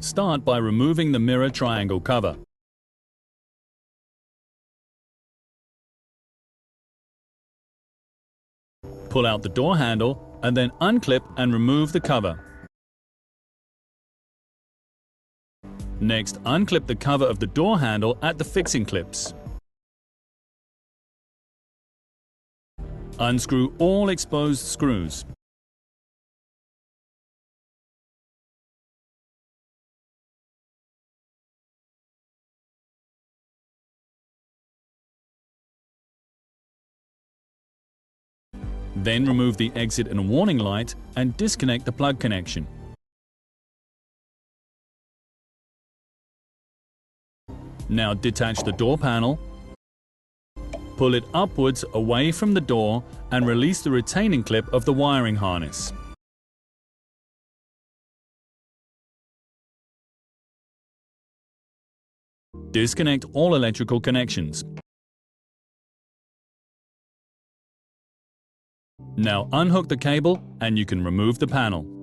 Start by removing the mirror triangle cover. Pull out the door handle and then unclip and remove the cover. Next, unclip the cover of the door handle at the fixing clips. Unscrew all exposed screws. Then remove the exit and warning light and disconnect the plug connection. Now detach the door panel, pull it upwards away from the door and release the retaining clip of the wiring harness. Disconnect all electrical connections. Now unhook the cable and you can remove the panel.